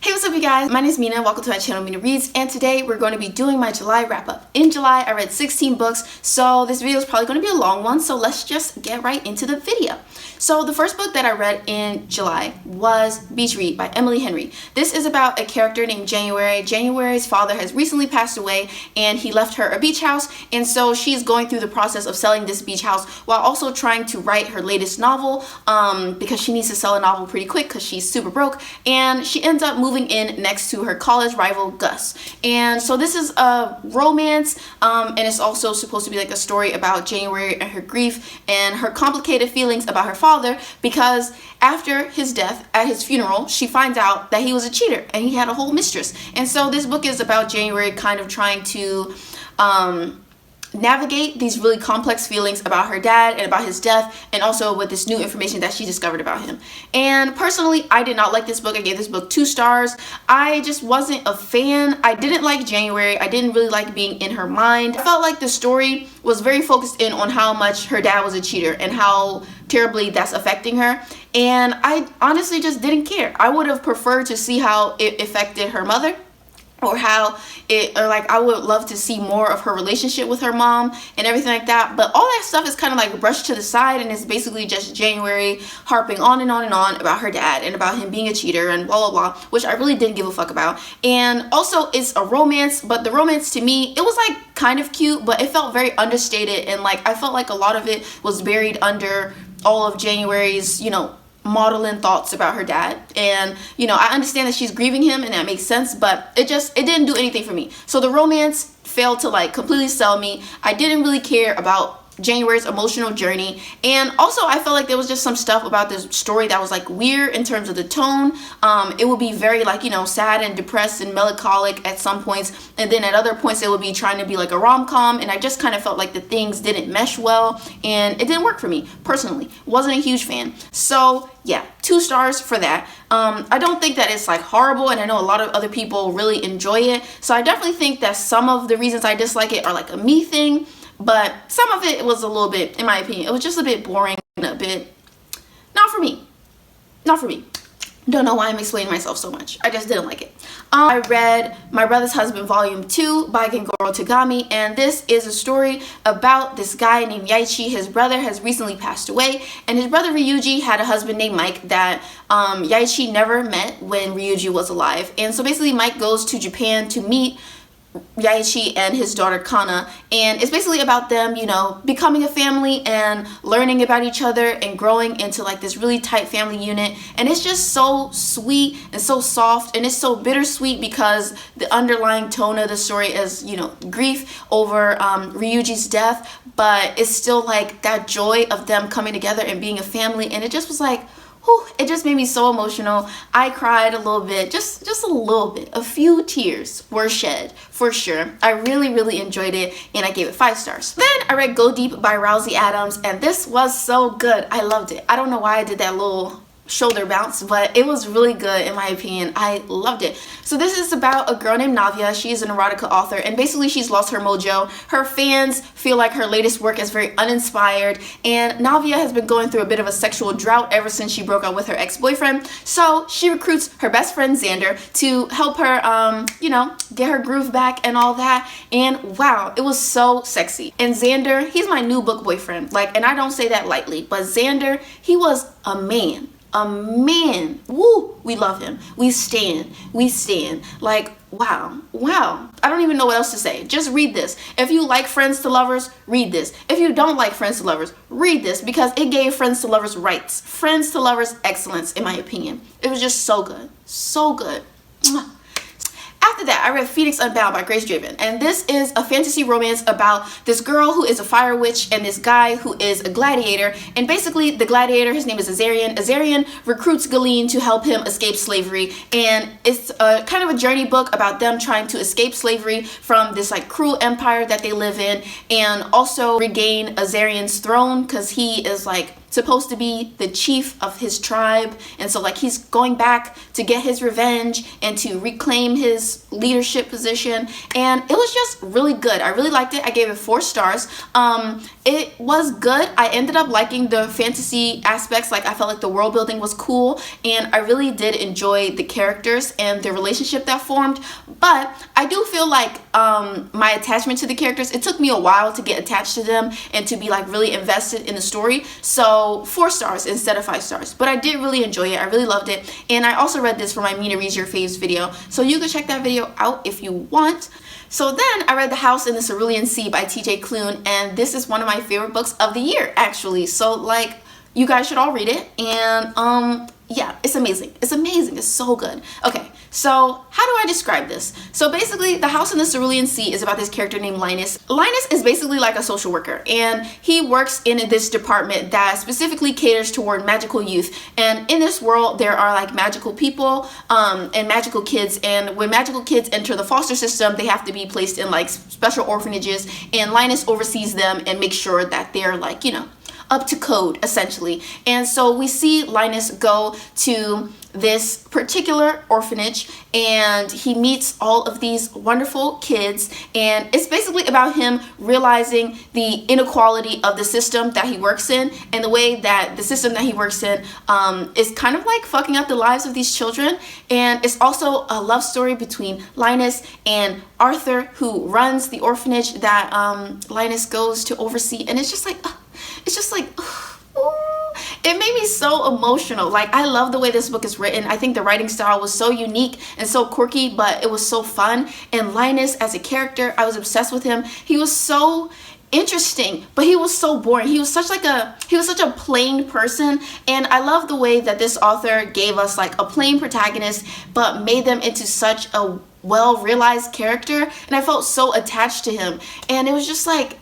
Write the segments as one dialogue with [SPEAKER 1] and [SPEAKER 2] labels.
[SPEAKER 1] Hey, what's up you guys? My name is Mina, welcome to my channel Mina Reads, and today we're going to be doing my July wrap up. In July I read 16 books, so this video is probably going to be a long one, so let's just get right into the video. So the first book that I read in July was Beach Read by Emily Henry. This is about a character named January. January's father has recently passed away and he left her a beach house, and so she's going through the process of selling this beach house while also trying to write her latest novel because she needs to sell a novel pretty quick because she's super broke, and she ends up moving in next to her college rival Gus. And so this is a romance, and it's also supposed to be like a story about January and her grief and her complicated feelings about her father, because after his death at his funeral she finds out that he was a cheater and he had a whole mistress. And so this book is about January kind of trying to navigate these really complex feelings about her dad and about his death, and also with this new information that she discovered about him. And personally, I did not like this book. I gave this book 2 stars. I just wasn't a fan. I didn't like January. I didn't really like being in her mind. I felt like the story was very focused in on how much her dad was a cheater and how terribly that's affecting her, and I honestly just didn't care. I would have preferred to see how it affected her mother, or I would love to see more of her relationship with her mom and everything like that. But all that stuff is kind of like brushed to the side, and it's basically just January harping on and on and on about her dad and about him being a cheater and blah blah blah, which I really didn't give a fuck about. And also it's a romance, but the romance to me, it was like kind of cute, but it felt very understated, and like I felt like a lot of it was buried under all of January's, maudlin thoughts about her dad. And I understand that she's grieving him and that makes sense, but it didn't do anything for me. So the romance failed to like completely sell me. I didn't really care about January's emotional journey, and also I felt like there was just some stuff about this story that was like weird in terms of the tone. It would be very like sad and depressed and melancholic at some points, and then at other points it would be trying to be like a rom-com, and I just kind of felt like the things didn't mesh well and it didn't work for me personally. Wasn't a huge fan. So yeah, 2 stars for that. I don't think that it's like horrible, and I know a lot of other people really enjoy it, so I definitely think that some of the reasons I dislike it are like a me thing. But some of it was a little bit, in my opinion, it was just a bit boring and a bit not for me. Don't know why I'm explaining myself so much. I just didn't like it. I read My Brother's Husband Volume 2 by Gengoro Tagami, and this is a story about this guy named Yaichi. His brother has recently passed away, and his brother Ryuji had a husband named Mike that Yaichi never met when Ryuji was alive. And so basically Mike goes to Japan to meet Yaichi and his daughter Kana, and it's basically about them becoming a family and learning about each other and growing into like this really tight family unit. And it's just so sweet and so soft, and it's so bittersweet because the underlying tone of the story is grief over Ryuji's death, but it's still like that joy of them coming together and being a family. And it just was like, it just made me so emotional. I cried a little bit, just a little bit. A few tears were shed for sure. I really enjoyed it, and I gave it 5 stars. Then I read Go Deep by Rosie Adams, and this was so good. I loved it. I don't know why I did that little shoulder bounce, but it was really good in my opinion. I loved it. So this is about a girl named Navia. She's an erotica author, and basically she's lost her mojo. Her fans feel like her latest work is very uninspired, and Navia has been going through a bit of a sexual drought ever since she broke up with her ex-boyfriend. So she recruits her best friend Xander to help her get her groove back and all that. And wow, it was so sexy. And Xander, he's my new book boyfriend, and I don't say that lightly, but Xander, he was a man. Woo, we love him. We stand. Like, wow. I don't even know what else to say. Just read this. If you like Friends to Lovers, read this. If you don't like Friends to Lovers, read this, because it gave Friends to Lovers rights. Friends to Lovers excellence, in my opinion. It was just so good. So good. Mwah. After that, I read Phoenix Unbound by Grace Draven, and this is a fantasy romance about this girl who is a fire witch and this guy who is a gladiator. And basically the gladiator, his name is Azarian. Azarian recruits Galeen to help him escape slavery, and it's a kind of a journey book about them trying to escape slavery from this like cruel empire that they live in, and also regain Azarian's throne, because he is like supposed to be the chief of his tribe, and so like he's going back to get his revenge and to reclaim his leadership position, and it was just really good. I really liked it. I gave it 4 stars. It was good. I ended up liking the fantasy aspects. Like I felt like the world building was cool, and I really did enjoy the characters and the relationship that formed. But I do feel like my attachment to the characters, it took me a while to get attached to them and to be like really invested in the story. So 4 stars instead of 5 stars. But I did really enjoy it. I really loved it. And I also read this for my Mina Reads Your Faves video, so you can check that video out if you want. So then I read The House in the Cerulean Sea by TJ Klune, and this is one of my favorite books of the year, actually. So like, you guys should all read it, and yeah, it's amazing. It's amazing. It's so good. Okay, so how do I describe this? So basically, The House in the Cerulean Sea is about this character named Linus. Linus is basically like a social worker, and he works in this department that specifically caters toward magical youth. And in this world, there are like magical people and magical kids, and when magical kids enter the foster system, they have to be placed in like special orphanages, and Linus oversees them and makes sure that they're like, you know, up to code, essentially. And so we see Linus go to this particular orphanage, and he meets all of these wonderful kids, and it's basically about him realizing the inequality of the system that he works in, and the way that the system that he works in is kind of like fucking up the lives of these children. And it's also a love story between Linus and Arthur, who runs the orphanage that Linus goes to oversee. And it's just like it made me so emotional. Like, I love the way this book is written. I think the writing style was so unique and so quirky, but it was so fun. And Linus as a character, I was obsessed with him. He was so interesting, but he was so boring. He was such a plain person, and I love the way that this author gave us like a plain protagonist but made them into such a well-realized character, and I felt so attached to him. And it was just like,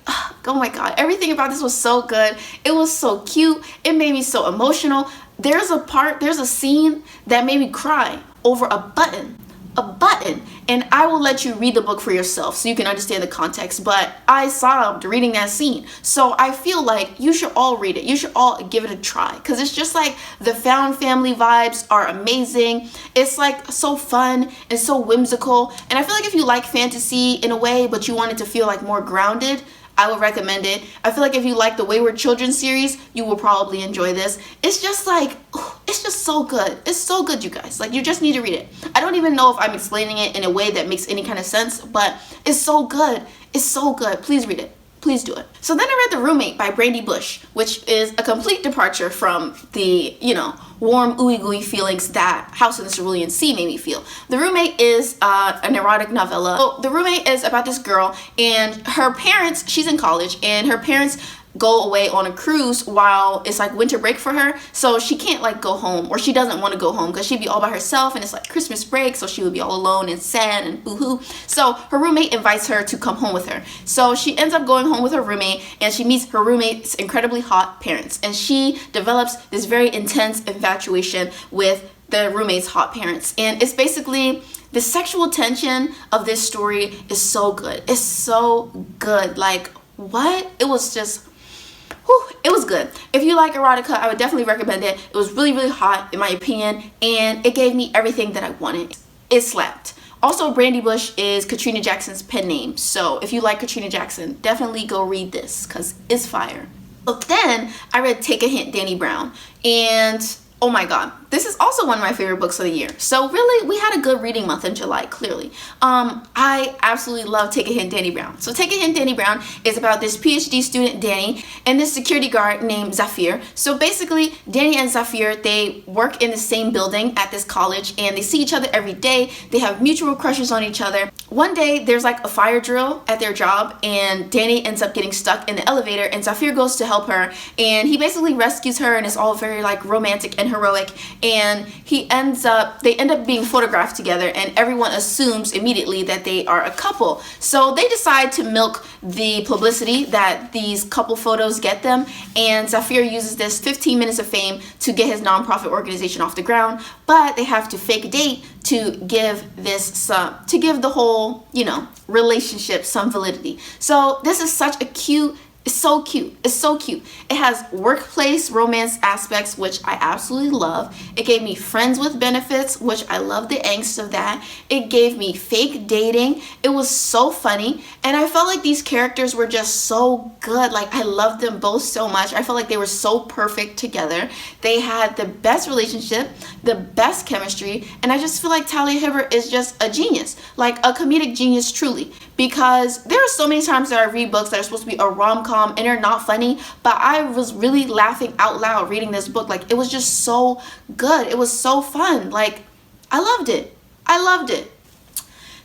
[SPEAKER 1] oh my god, everything about this was so good. It was so cute. It made me so emotional. There's a scene that made me cry over a button, and I will let you read the book for yourself so you can understand the context, but I sobbed reading that scene. So I feel like you should all read it. You should all give it a try, because it's just like the found family vibes are amazing. It's like so fun and so whimsical, and I feel like if you like fantasy in a way but you want it to feel like more grounded, I would recommend it. I feel like if you like the Wayward Children series, you will probably enjoy this. It's just like, it's just so good. It's so good, you guys. Like, you just need to read it. I don't even know if I'm explaining it in a way that makes any kind of sense, but it's so good. It's so good. Please read it. Please do it. So then I read The Roommate by Brandy Bush, which is a complete departure from the, you know, warm, ooey gooey feelings that House in the Cerulean Sea made me feel. The Roommate is an erotic novella. So The Roommate is about this girl, and her parents, she's in college, and her parents go away on a cruise while it's like winter break for her, so she can't like go home, or she doesn't want to go home because she'd be all by herself, and it's like Christmas break, so she would be all alone and sad and boo-hoo. So her roommate invites her to come home with her, so she ends up going home with her roommate, and she meets her roommate's incredibly hot parents, and she develops this very intense infatuation with the roommate's hot parents. And it's basically the sexual tension of this story is so good. It's so good. Like, what? It was just, whew, it was good. If you like erotica, I would definitely recommend it. It was really, really hot in my opinion, and it gave me everything that I wanted. It slapped. Also, Brandy Bush is Katrina Jackson's pen name, so if you like Katrina Jackson, definitely go read this because it's fire. But then I read Take a Hint, Dani Brown, and oh my god, this is also one of my favorite books of the year. So really, we had a good reading month in July, clearly. I absolutely love Take a Hint, Dani Brown. So Take a Hint, Dani Brown is about this PhD student, Dani, and this security guard named Zafir. So basically, Dani and Zafir, they work in the same building at this college, and they see each other every day. They have mutual crushes on each other. One day, there's like a fire drill at their job, and Dani ends up getting stuck in the elevator, and Zafir goes to help her, and he basically rescues her, and it's all very like romantic and heroic. And they end up being photographed together, and everyone assumes immediately that they are a couple. So they decide to milk the publicity that these couple photos get them, and Zafir uses this 15 minutes of fame to get his nonprofit organization off the ground, but they have to fake a date to give the whole, you know, relationship some validity. So this is such a cute, It's so cute. It's so cute. It has workplace romance aspects, which I absolutely love. It gave me friends with benefits, which I love the angst of that. It gave me fake dating. It was so funny. And I felt like these characters were just so good. Like, I loved them both so much. I felt like they were so perfect together. They had the best relationship, the best chemistry. And I just feel like Talia Hibbert is just a genius. Like, a comedic genius, truly. Because there are so many times that I read books that are supposed to be a rom-com and they're not funny, but I was really laughing out loud reading this book. Like, it was just so good. It was so fun. Like, I loved it. I loved it.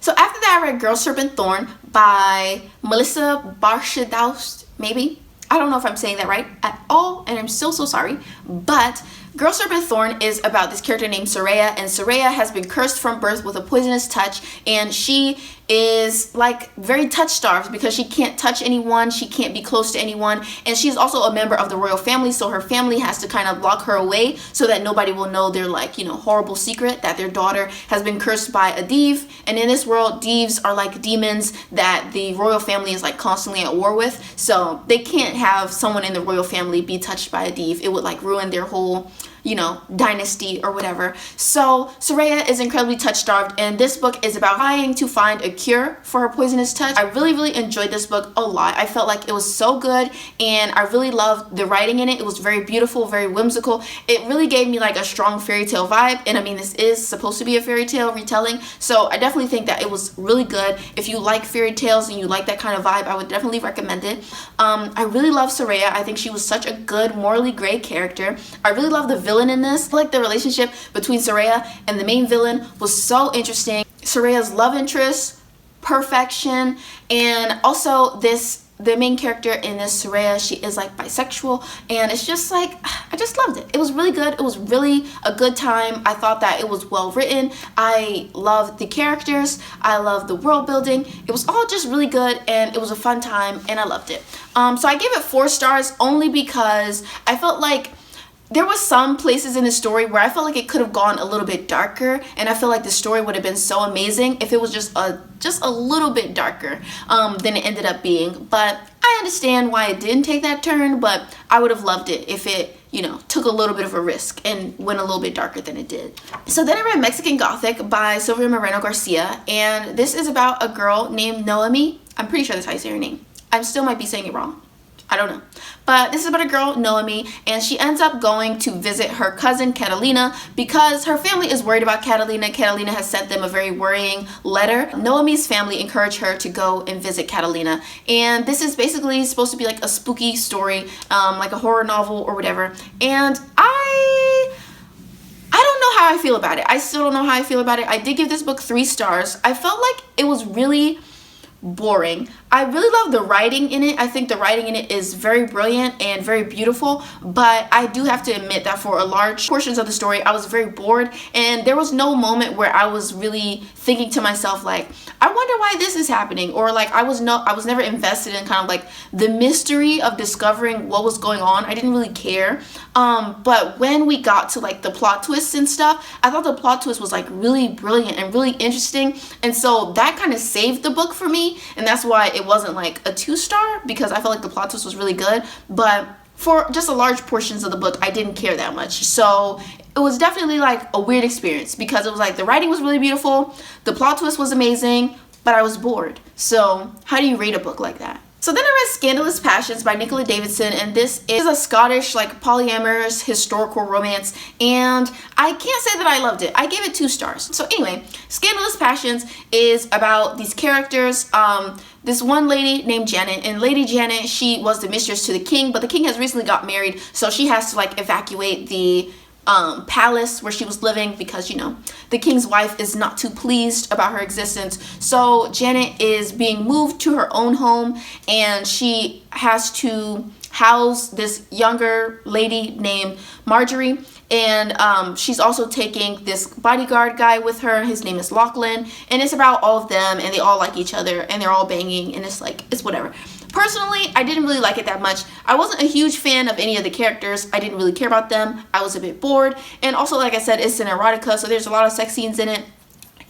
[SPEAKER 1] So after that, I read Girl, Serpent, Thorn by Melissa Barshadaust, maybe. I don't know if I'm saying that right at all, and I'm so sorry. But Girl, Serpent, Thorn is about this character named Soraya, and Soraya has been cursed from birth with a poisonous touch, and she is like very touch starved because she can't touch anyone, she can't be close to anyone, and she's also a member of the royal family, so her family has to kind of lock her away so that nobody will know their, like, you know, horrible secret that their daughter has been cursed by a div. And in this world, divs are like demons that the royal family is like constantly at war with, so they can't have someone in the royal family be touched by a div. It would like ruin their whole, you know, dynasty or whatever. So Soraya is incredibly touch starved, and this book is about trying to find a cure for her poisonous touch. I really enjoyed this book a lot. I felt like it was so good, and I really loved the writing in it. It was very beautiful, very whimsical. It really gave me like a strong fairy tale vibe, and I mean, this is supposed to be a fairy tale retelling, so I definitely think that it was really good. If you like fairy tales and you like that kind of vibe, I would definitely recommend it. I really love Soraya. I think she was such a good, morally gray character. I really love the villain in this. I feel like the relationship between Soraya and the main villain was so interesting. Soraya's love interest, perfection, and also the main character in this, Soraya, she is like bisexual, and it's just like, I just loved it. It was really good. It was really a good time. I thought that it was well written. I loved the characters. I loved the world building. It was all just really good, and it was a fun time, and I loved it. So I gave it 4 stars only because I felt like there was some places in the story where I felt like it could have gone a little bit darker, and I feel like the story would have been so amazing if it was just a little bit darker than it ended up being. But I understand why it didn't take that turn, but I would have loved it if it, you know, took a little bit of a risk and went a little bit darker than it did. So then I read Mexican Gothic by Sylvia Moreno Garcia, and this is about a girl named Noemi. I'm pretty sure that's how you say her name. I still might be saying it wrong. I don't know. But this is about a girl, Noemi, and she ends up going to visit her cousin, Catalina, because her family is worried about Catalina. Catalina has sent them a very worrying letter. Noemi's family encouraged her to go and visit Catalina. And this is basically supposed to be like a spooky story, like a horror novel or whatever. And I don't know how I feel about it. I still don't know how I feel about it. I did give this book 3 stars. I felt like it was really boring. I really love the writing in it. I think the writing in it is very brilliant and very beautiful, but I do have to admit that for a large portions of the story, I was very bored, and there was no moment where I was really thinking to myself like, I wonder why this is happening, or like I was never invested in kind of like the mystery of discovering what was going on. I didn't really care. But when we got to like the plot twists and stuff, I thought the plot twist was like really brilliant and really interesting, and so that kind of saved the book for me, and that's why it wasn't like a 2-star, because I felt like the plot twist was really good. But for just a large portions of the book, I didn't care that much. So it was definitely like a weird experience, because it was like the writing was really beautiful, the plot twist was amazing, but I was bored. So how do you rate a book like that? So then I read Scandalous Passions by Nicola Davidson, and this is a Scottish like polyamorous historical romance, and I can't say that I loved it. I gave it 2 stars. So anyway, Scandalous Passions is about these characters. This one lady named Janet, and Lady Janet, she was the mistress to the king, but the king has recently got married, so she has to like evacuate the palace where she was living, because, you know, the king's wife is not too pleased about her existence. So Janet is being moved to her own home, and she has to house this younger lady named Marjorie, and she's also taking this bodyguard guy with her. His name is Lachlan, and it's about all of them, and they all like each other, and they're all banging, and it's like, it's whatever. Personally, I didn't really like it that much. I wasn't a huge fan of any of the characters. I didn't really care about them. I was a bit bored, and also, like I said, it's an erotica, so there's a lot of sex scenes in it.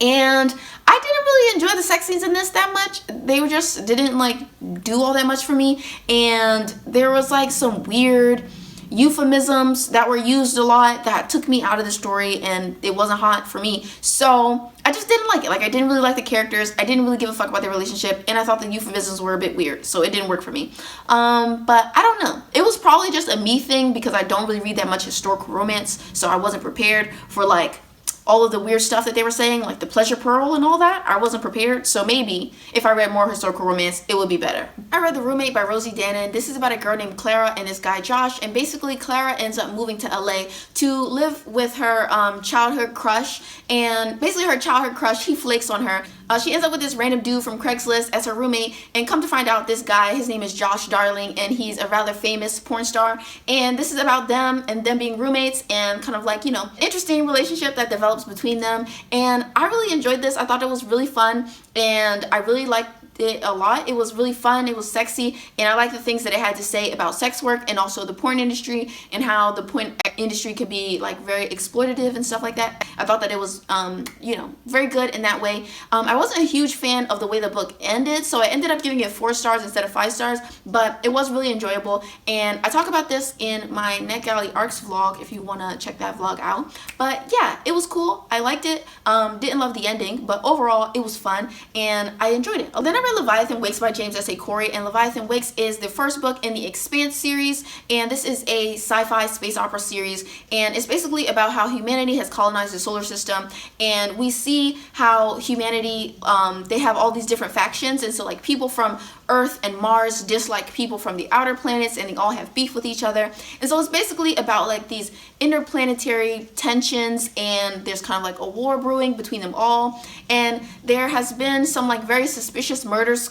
[SPEAKER 1] And I didn't really enjoy the sex scenes in this that much. They were just didn't like do all that much for me. And there was like some weird euphemisms that were used a lot that took me out of the story, and it wasn't hot for me. So I just didn't like it. Like, I didn't really like the characters. I didn't really give a fuck about their relationship, and I thought the euphemisms were a bit weird, so it didn't work for me. But I don't know. It was probably just a me thing because I don't really read that much historical romance, so I wasn't prepared for like all of the weird stuff that they were saying, like the pleasure pearl and all that. I wasn't prepared, so maybe if I read more historical romance, it would be better. I read The Roommate by Rosie Dannon. This is about a girl named Clara and this guy Josh, and basically Clara ends up moving to LA to live with her childhood crush, and basically her childhood crush, he flakes on her. She ends up with this random dude from Craigslist as her roommate, and come to find out this guy, his name is Josh Darling, and he's a rather famous porn star, and this is about them and them being roommates and kind of like, you know, interesting relationship that develops between them. And I really enjoyed this. I thought it was really fun, and I really liked it a lot. It was really fun, it was sexy, and I like the things that it had to say about sex work and also the porn industry and how the porn industry could be like very exploitative and stuff like that. I thought that it was you know, very good in that way. I wasn't a huge fan of the way the book ended, so I ended up giving it 4 stars instead of 5 stars, but it was really enjoyable, and I talk about this in my NetGalley Arcs vlog if you want to check that vlog out. But yeah, it was cool. I liked it. Didn't love the ending, but overall it was fun and I enjoyed it. Then I read Leviathan Wakes by James S.A. Corey, and Leviathan Wakes is the first book in the Expanse series, and this is a sci-fi space opera series, and it's basically about how humanity has colonized the solar system, and we see how humanity, they have all these different factions, and so like people from Earth and Mars dislike people from the outer planets, and they all have beef with each other. And so it's basically about like these interplanetary tensions, and there's kind of like a war brewing between them all, and there has been some like very suspicious murders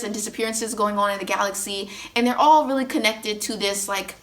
[SPEAKER 1] and disappearances going on in the galaxy, and they're all really connected to this like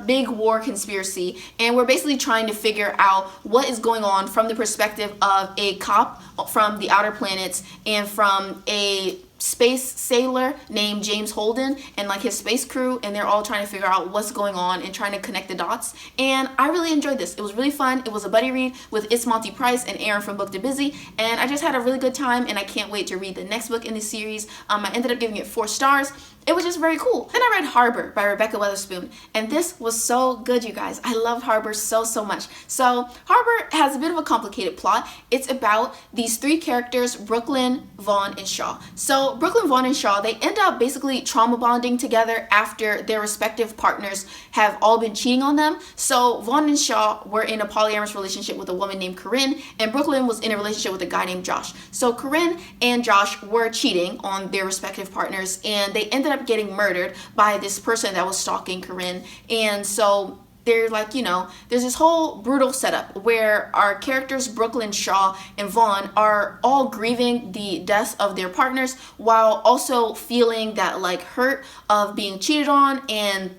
[SPEAKER 1] big war conspiracy, and we're basically trying to figure out what is going on from the perspective of a cop from the outer planets and from a space sailor named James Holden and like his space crew, and they're all trying to figure out what's going on and trying to connect the dots. And I really enjoyed this. It was really fun. It was a buddy read with It's Monty Price and Aaron from Book to Busy, and I just had a really good time, and I can't wait to read the next book in the series. I ended up giving it 4 stars. It was just very cool. Then I read Harbor by Rebecca Weatherspoon, and this was so good, you guys. I loved Harbor so much. So Harbor has a bit of a complicated plot. It's about these 3 characters, Brooklyn, Vaughn, and Shaw. So Brooklyn, Vaughn, and Shaw, they end up basically trauma bonding together after their respective partners have all been cheating on them. So Vaughn and Shaw were in a polyamorous relationship with a woman named Corinne, and Brooklyn was in a relationship with a guy named Josh. So Corinne and Josh were cheating on their respective partners, and they ended up getting murdered by this person that was stalking Corinne. And so they're like, you know, there's this whole brutal setup where our characters Brooklyn, Shaw, and Vaughn are all grieving the deaths of their partners while also feeling that like hurt of being cheated on. And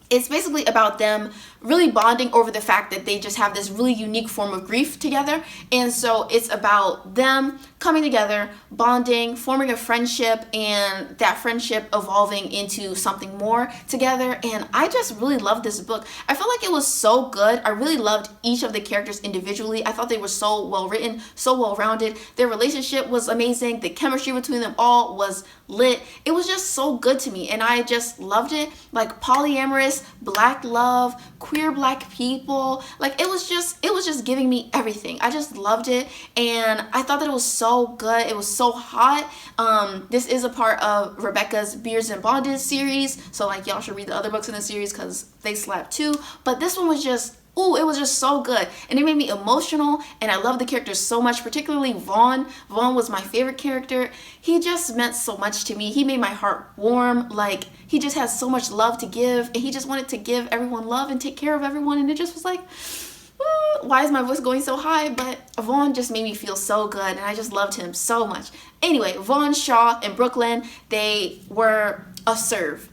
[SPEAKER 1] it's basically about them really bonding over the fact that they just have this really unique form of grief together. And so it's about them coming together, bonding, forming a friendship, and that friendship evolving into something more together. And I just really loved this book. I felt like it was so good. I really loved each of the characters individually. I thought they were so well written, so well rounded. Their relationship was amazing. The chemistry between them all was lit. It was just so good to me, and I just loved it. Like polyamorous, black love, queer black people, like it was just giving me everything. I just loved it, and I thought that it was so good. It was so hot. This is a part of Rebecca's Beards and Bondage series, so like y'all should read the other books in the series because they slap too, but this one was just, ooh, it was just so good, and it made me emotional, and I love the characters so much, particularly Vaughn. Vaughn was my favorite character. He just meant so much to me. He made my heart warm. Like, he just has so much love to give, and he just wanted to give everyone love and take care of everyone, and it just was like, why is my voice going so high? But Vaughn just made me feel so good, and I just loved him so much. Anyway, Vaughn, Shaw, and Brooklyn, they were a serve.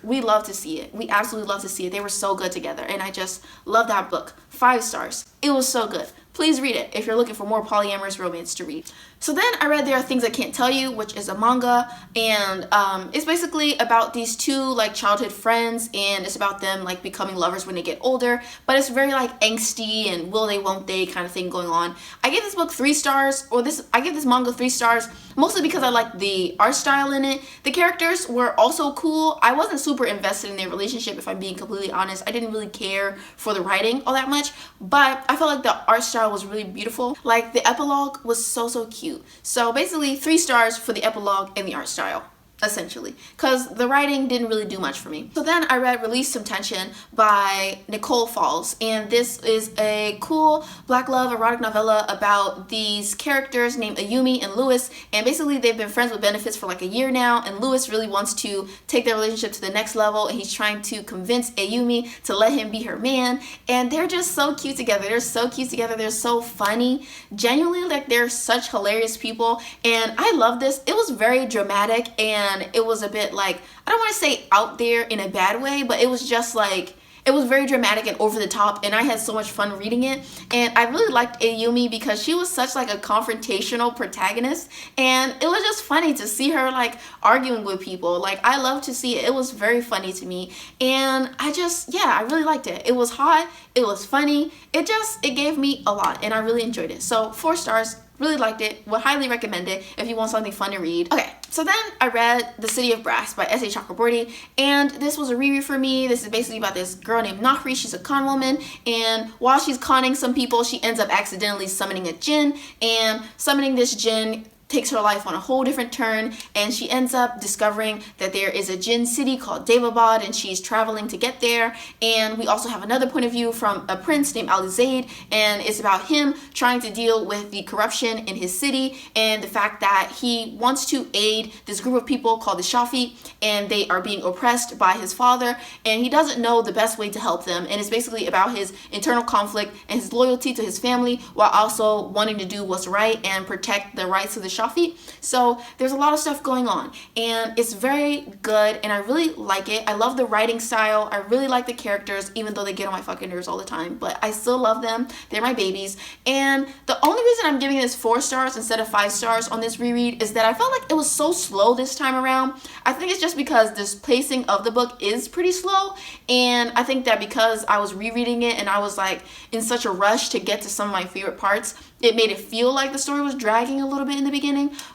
[SPEAKER 1] We love to see it. We absolutely love to see it. They were so good together, and I just love that book. 5 stars. It was so good. please read it if you're looking for more polyamorous romance to read. So then I read There Are Things I Can't Tell You, which is a manga, and it's basically about these two like childhood friends, and it's about them like becoming lovers when they get older, but it's very like angsty and will they won't they kind of thing going on. I gave this book 3 stars, or I give this manga 3 stars, mostly because I like the art style in it. The characters were also cool. I wasn't super invested in their relationship, if I'm being completely honest. I didn't really care for the writing all that much, but I felt like the art style was really beautiful. Like the epilogue was so cute. So basically 3 stars for the epilogue and the art style, essentially, because the writing didn't really do much for me. So then I read Release Some Tension by Nicole Falls, and this is a cool black love erotic novella about these characters named Ayumi and Lewis, and basically they've been friends with benefits for like a year now, and Lewis really wants to take their relationship to the next level, and he's trying to convince Ayumi to let him be her man, and they're just so cute together. They're so cute together. They're so funny. Genuinely, like, they're such hilarious people, and I love this. It was very dramatic, and it was a bit like, I don't want to say out there in a bad way, but it was just like, it was very dramatic and over the top, and I had so much fun reading it. And I really liked Ayumi because she was such like a confrontational protagonist, and it was just funny to see her like arguing with people. Like, I love to see it. It was very funny to me, and I really liked it. It was hot, it was funny, it gave me a lot, and I really enjoyed it. So 4 stars. Really liked it. Would highly recommend it if you want something fun to read. Okay, so then I read The City of Brass by S.A. Chakraborty, and this was a reread for me. This is basically about this girl named Nahri. She's a con woman, and while she's conning some people, she ends up accidentally summoning a djinn, and summoning this djinn takes her life on a whole different turn, and she ends up discovering that there is a djinn city called Devabad, and she's traveling to get there. And we also have another point of view from a prince named Ali Zaid, and it's about him trying to deal with the corruption in his city and the fact that he wants to aid this group of people called the Shafi, and they are being oppressed by his father, and he doesn't know the best way to help them. And it's basically about his internal conflict and his loyalty to his family while also wanting to do what's right and protect the rights of the Shafi. So there's a lot of stuff going on, and it's very good, and I really like it. I love the writing style. I really like the characters, even though they get on my fucking nerves all the time, but I still love them. They're my babies. And the only reason I'm giving this 4 stars instead of 5 stars on this reread is that I felt like it was so slow this time around. I think it's just because this pacing of the book is pretty slow, and I think that because I was rereading it and I was like in such a rush to get to some of my favorite parts, it made it feel like the story was dragging a little bit in the beginning.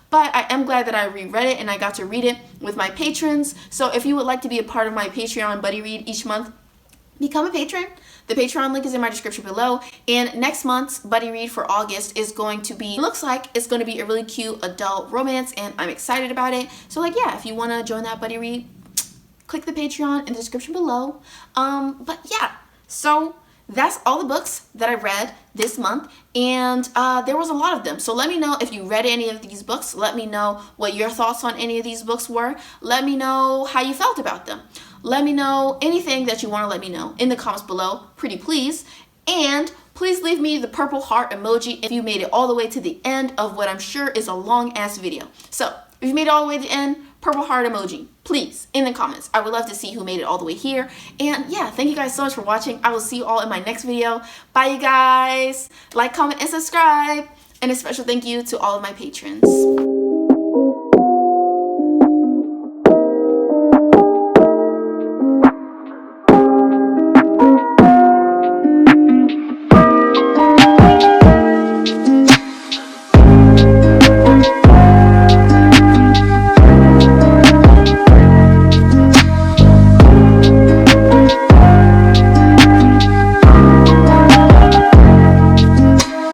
[SPEAKER 1] But I am glad that I reread it and I got to read it with my patrons. So if you would like to be a part of my Patreon buddy read each month, become a patron. The Patreon link is in my description below. And next month's buddy read for August is going to be, looks like it's going to be a really cute adult romance, and I'm excited about it. So like, yeah, if you want to join that buddy read, click the Patreon in the description below. But yeah, so that's all the books that I read this month, and there was a lot of them. So let me know if you read any of these books. Let me know what your thoughts on any of these books were. Let me know how you felt about them. Let me know anything that you want to let me know in the comments below, pretty please. And please leave me the purple heart emoji if you made it all the way to the end of what I'm sure is a long ass video. So if you made it all the way to the end, purple heart emoji, please, in the comments. I would love to see who made it all the way here. And yeah, thank you guys so much for watching. I will see you all in my next video. Bye, you guys. Like, comment, and subscribe. And a special thank you to all of my patrons.